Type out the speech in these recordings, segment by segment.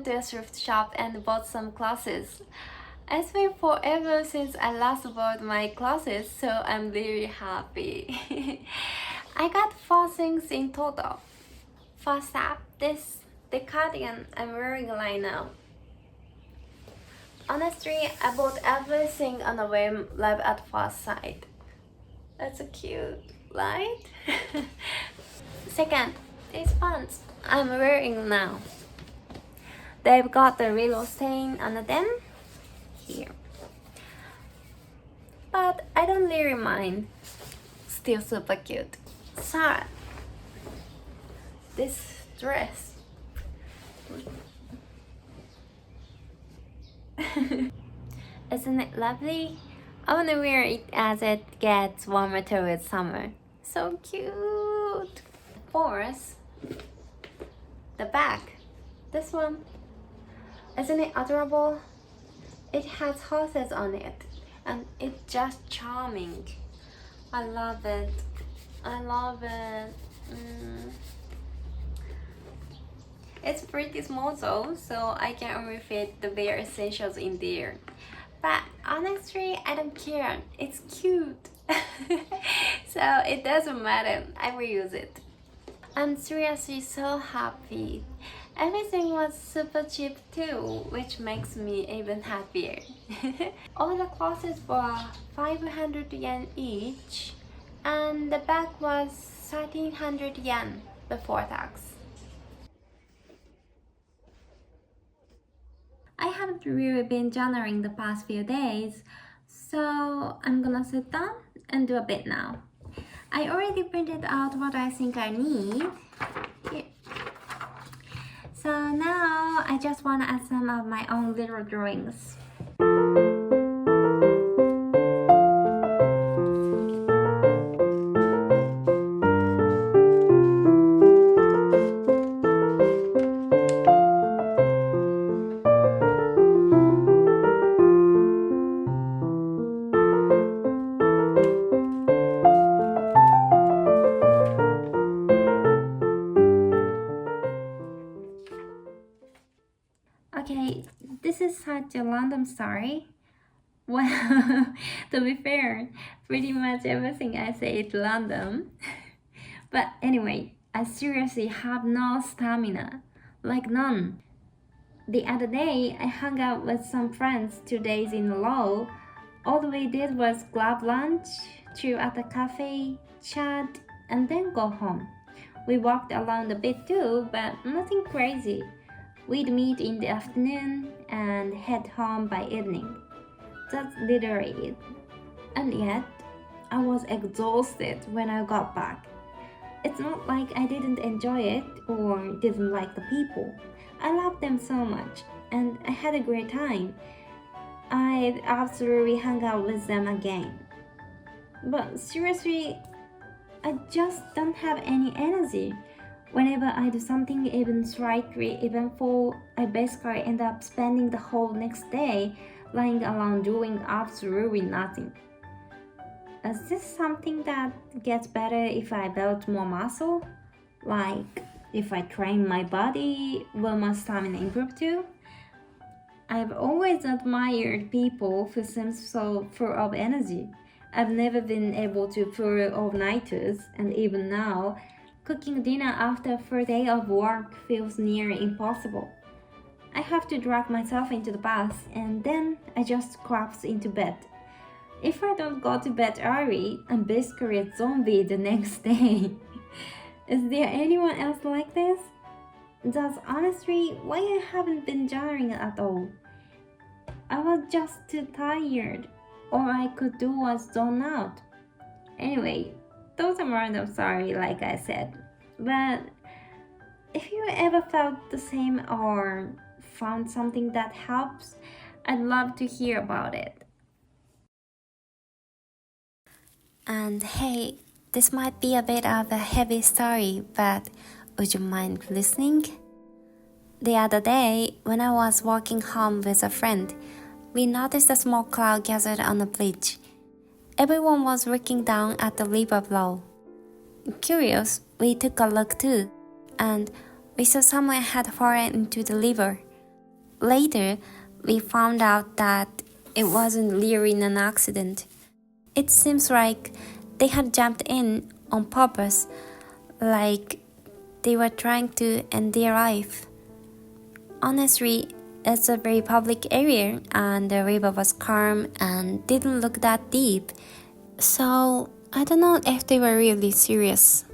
went to a thrift shop and bought some clothes. It's been forever since I last bought my clothes, so I'm really happy. I got 4 things in total. First up, the cardigan I'm wearing right now. Honestly, I bought everything on a whim, love at first sight. That's so cute, right? Second, these pants I'm wearing now. They've got the real stain on them here. But I don't really mind. Still super cute. Third, this dress. Isn't it lovely? I wanna wear it as it gets warmer towards summer. So cute! Fourth, the bag. This one. Isn't it adorable? It has horses on it and it's just charming. I love it. I love it. It's pretty small though, so I can only fit the bare essentials in there. But honestly, I don't care. It's cute. So it doesn't matter. I will use it. I'm seriously so happy. Everything was super cheap too, which makes me even happier. All the clothes were 500 yen each, and the bag was 1300 yen before tax. I haven't really been journaling the past few days, so I'm gonna sit down and do a bit now. I already printed out what I think I need. Here. So now I just wanna add some of my own little drawings. Okay, this is such a random story. Well, to be fair, pretty much everything I say is random. But anyway, I seriously have no stamina. Like none. The other day, I hung out with some friends 2 days in a row. All we did was grab lunch, chill at a cafe, chat, and then go home. We walked around a bit too, but nothing crazy. We'd meet in the afternoon and head home by evening. That's literally it. And yet, I was exhausted when I got back. It's not like I didn't enjoy it or didn't like the people. I loved them so much and I had a great time. I'd absolutely hang out with them again. But seriously, I just don't have any energy. Whenever I do something even slightly eventful, I basically end up spending the whole next day lying around doing absolutely nothing. Is this something that gets better if I build more muscle? Like, if I train my body, will my stamina improve too? I've always admired people who seem so full of energy. I've never been able to pull all-nighters, and even now, cooking dinner after a full day of work feels near impossible. I have to drag myself into the bath and then I just collapse into bed. If I don't go to bed early, I'm basically a zombie the next day. Is there anyone else like this? That's honestly why I haven't been journaling at all. I was just too tired. All I could do was zone out. Anyway, those are random sorry, like I said. But if you ever felt the same or found something that helps, I'd love to hear about it. And hey, this might be a bit of a heavy story, but would you mind listening? The other day, when I was walking home with a friend, we noticed a small crowd gathered on the bridge. Everyone was looking down at the river below. Curious, we took a look too, and we saw someone had fallen into the river. Later, we found out that it wasn't really an accident. It seems like they had jumped in on purpose, like they were trying to end their life. Honestly, it's a very public area and the river was calm and didn't look that deep. So I don't know if they were really serious.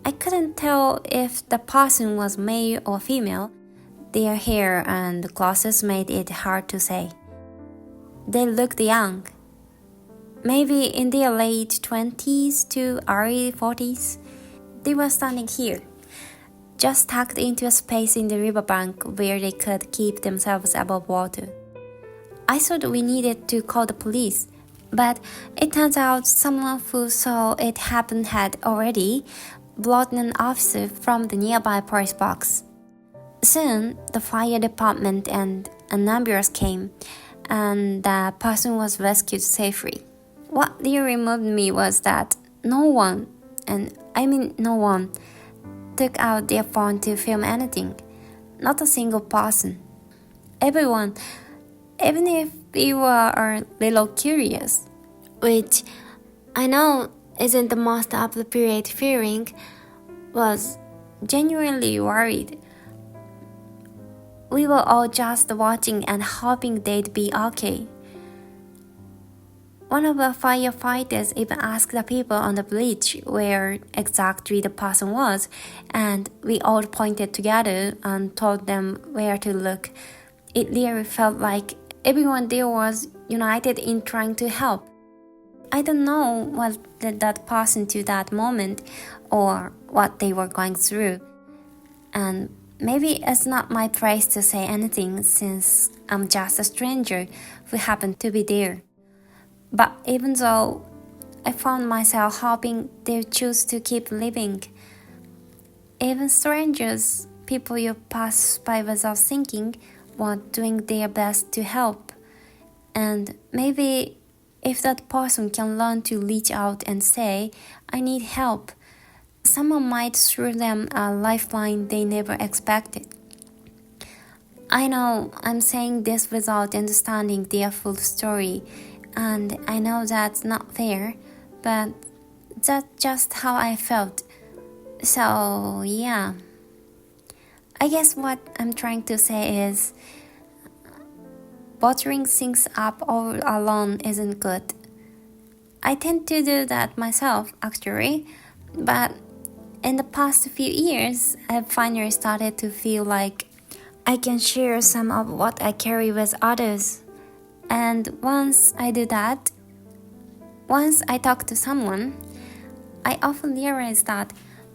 I couldn't tell if the person was male or female. Their hair and clothes made it hard to say. They looked young, maybe in their late 20s to early 40s. They were standing here, just tucked into a space in the riverbank where they could keep themselves above water. I thought we needed to call the police, but it turns out someone who saw it happen had already brought an officer from the nearby police box. Soon, the fire department and an ambulance came, and the person was rescued safely. What really moved me was that no one, and I mean no one, took out their phone to film anything. Not a single person. Everyone, even if we were a little curious, which I know isn't the most appropriate feeling, was genuinely worried. We were all just watching and hoping they'd be okay. One of the firefighters even asked the people on the bridge where exactly the person was, and we all pointed together and told them where to look. It really felt like everyone there was united in trying to help. I don't know what led that person to that moment or what they were going through. And maybe it's not my place to say anything since I'm just a stranger who happened to be there. But even though I found myself hoping they'd choose to keep living, even strangers, people you pass by without thinking, were doing their best to help. And maybe if that person can learn to reach out and say, I need help, someone might throw them a lifeline they never expected. I know I'm saying this without understanding their full story, and I know that's not fair, but that's just how I felt. So, yeah. I guess what I'm trying to say is bottling things up all alone isn't good. I tend to do that myself, actually, but in the past few years, I've finally started to feel like I can share some of what I carry with others. And once I do that, once I talk to someone, I often realize that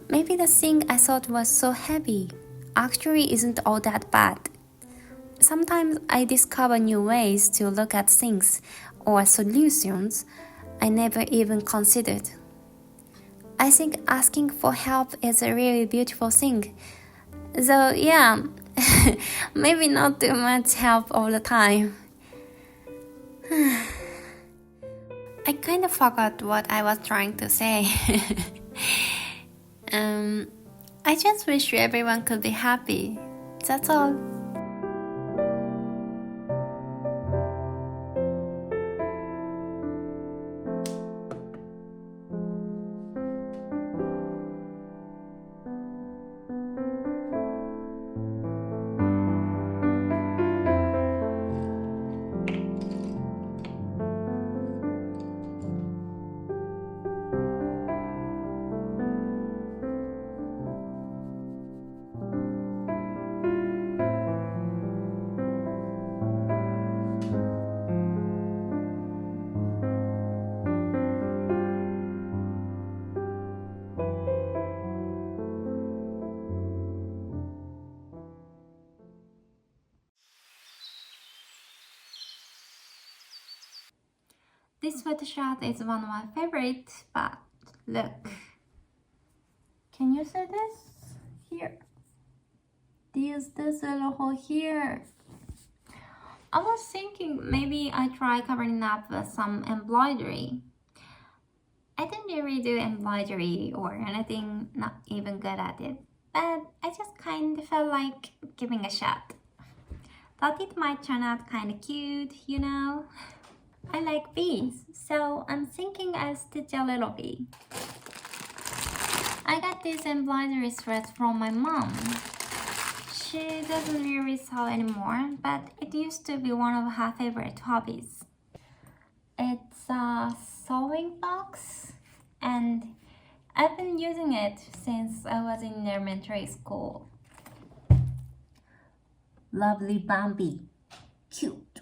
maybe the thing I thought was so heavy actually isn't all that bad. Sometimes I discover new ways to look at things or solutions I never even considered. I think asking for help is a really beautiful thing. So yeah, maybe not too much help all the time. I kind of forgot what I was trying to say. I just wish everyone could be happy. That's all. This photograph is one of my favorites, but look. Can you see this? Here. There's this little hole here. I was thinking maybe I try covering up with some embroidery. I didn't really do embroidery or anything, not even good at it, but I just kind of felt like giving a shot. Thought it might turn out kinda cute, you know? I like bees, so I'm thinking I'll stitch a little bee. I got this embroidery thread from my mom. She doesn't really sew anymore, but it used to be one of her favorite hobbies. It's a sewing box, and I've been using it since I was in elementary school. Lovely Bambi. Cute.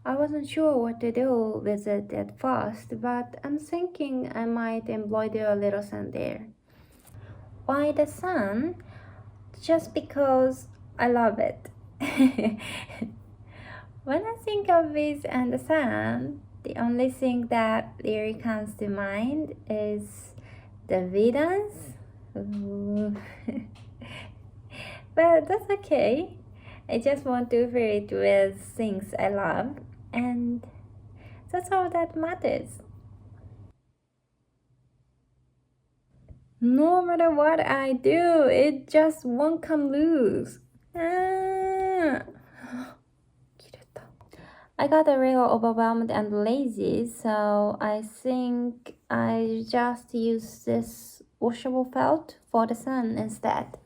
I wasn't sure what to do with it at first, but I'm thinking I might embroider a little sun there. Why the sun? Just because I love it. When I think of bees and the sun, the only thing that really comes to mind is the bee dance. Ooh. But that's okay. I just want to fill it with things I love, and that's all that matters. No matter what I do, it just won't come loose. Ah. I got a little overwhelmed and lazy, so I think I just use this washable felt for the sun instead.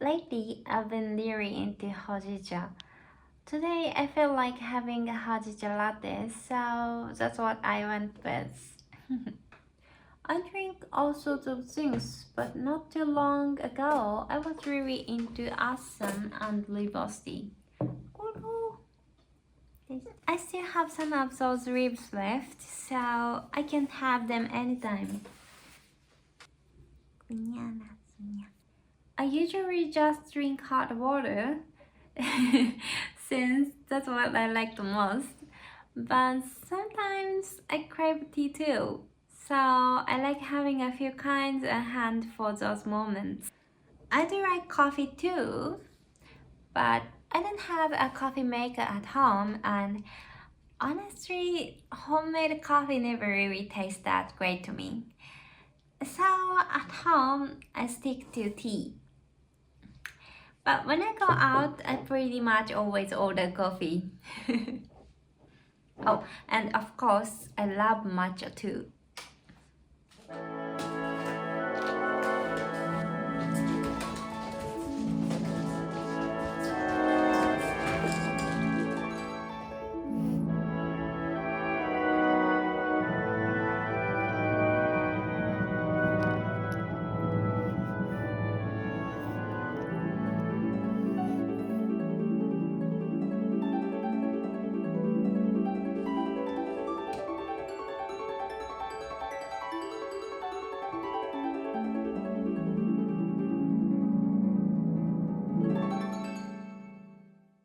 Lately, I've been really into hojija. Today, I feel like having a hojija latte, so that's what I went with. I drink all sorts of things, but not too long ago, I was really into assam and rooibos tea. I still have some of those ribs left, so I can have them anytime. I usually just drink hot water since that's what I like the most. But sometimes I crave tea too. So I like having a few kinds at hand for those moments. I do like coffee too, but I don't have a coffee maker at home, and honestly, homemade coffee never really tastes that great to me. So at home, I stick to tea. But when I go out, I pretty much always order coffee. Oh, and of course, I love matcha too.